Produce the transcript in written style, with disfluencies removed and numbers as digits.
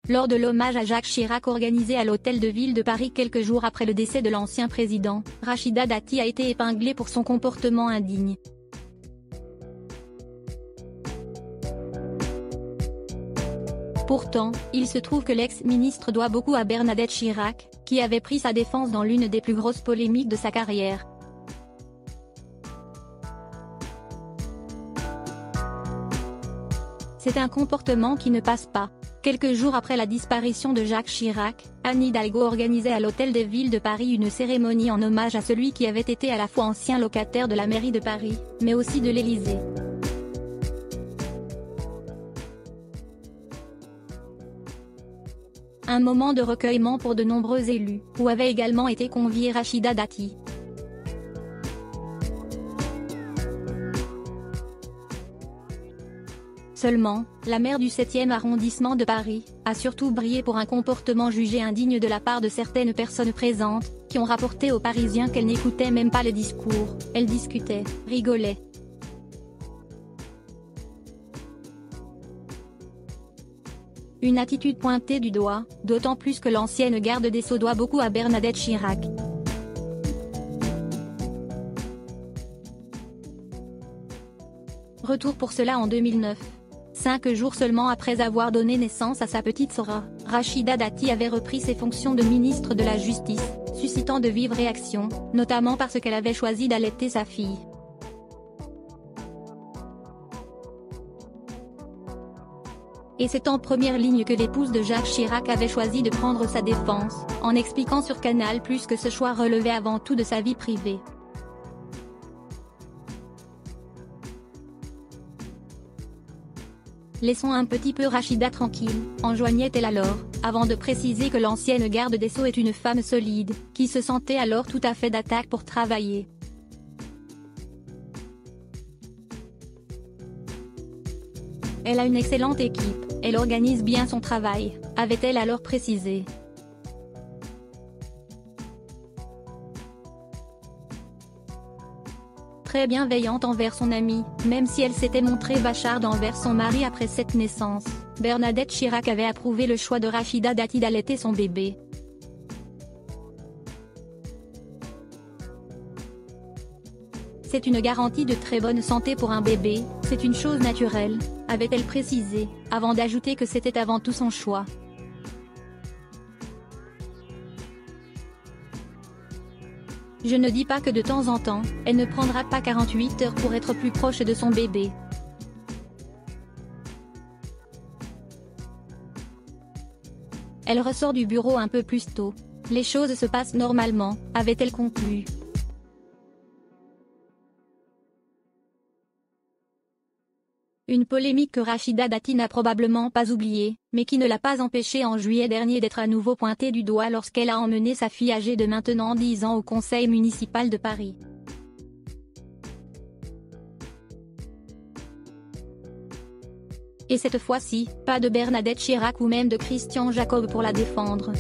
lors de l'hommage à Jacques Chirac organisé à l'Hôtel de Ville de Paris quelques jours après le décès de l'ancien président, Rachida Dati a été épinglée pour son comportement indigne. Pourtant, il se trouve que l'ex-ministre doit beaucoup à Bernadette Chirac, qui avait pris sa défense dans l'une des plus grosses polémiques de sa carrière. C'est un comportement qui ne passe pas. Quelques jours après la disparition de Jacques Chirac, Anne Hidalgo organisait à l'Hôtel de Ville de Paris une cérémonie en hommage à celui qui avait été à la fois ancien locataire de la mairie de Paris, mais aussi de l'Élysée. Un moment de recueillement pour de nombreux élus, où avait également été conviée Rachida Dati. Seulement, la maire du 7e arrondissement de Paris a surtout brillé pour un comportement jugé indigne de la part de certaines personnes présentes, qui ont rapporté aux Parisiens qu'elle n'écoutait même pas le discours, elle discutait, rigolait. Une attitude pointée du doigt, d'autant plus que l'ancienne garde des Sceaux doit beaucoup à Bernadette Chirac. Retour pour cela en 2009. 5 jours seulement après avoir donné naissance à sa petite Sora, Rachida Dati avait repris ses fonctions de ministre de la Justice, suscitant de vives réactions, notamment parce qu'elle avait choisi d'allaiter sa fille. Et c'est en première ligne que l'épouse de Jacques Chirac avait choisi de prendre sa défense, en expliquant sur Canal+ que ce choix relevait avant tout de sa vie privée. Laissons un petit peu Rachida tranquille, enjoignait-elle alors, avant de préciser que l'ancienne garde des Sceaux est une femme solide, qui se sentait alors tout à fait d'attaque pour travailler. Elle a une excellente équipe, elle organise bien son travail, avait-elle alors précisé. Très bienveillante envers son amie, même si elle s'était montrée vacharde envers son mari après cette naissance, Bernadette Chirac avait approuvé le choix de Rachida Dati d'allaiter son bébé. C'est une garantie de très bonne santé pour un bébé, c'est une chose naturelle, avait-elle précisé, avant d'ajouter que c'était avant tout son choix. Je ne dis pas que de temps en temps, elle ne prendra pas 48 heures pour être plus proche de son bébé. Elle ressort du bureau un peu plus tôt. Les choses se passent normalement, avait-elle conclu. Une polémique que Rachida Dati n'a probablement pas oubliée, mais qui ne l'a pas empêchée en juillet dernier d'être à nouveau pointée du doigt lorsqu'elle a emmené sa fille âgée de maintenant 10 ans au conseil municipal de Paris. Et cette fois-ci, pas de Bernadette Chirac ou même de Christian Jacob pour la défendre.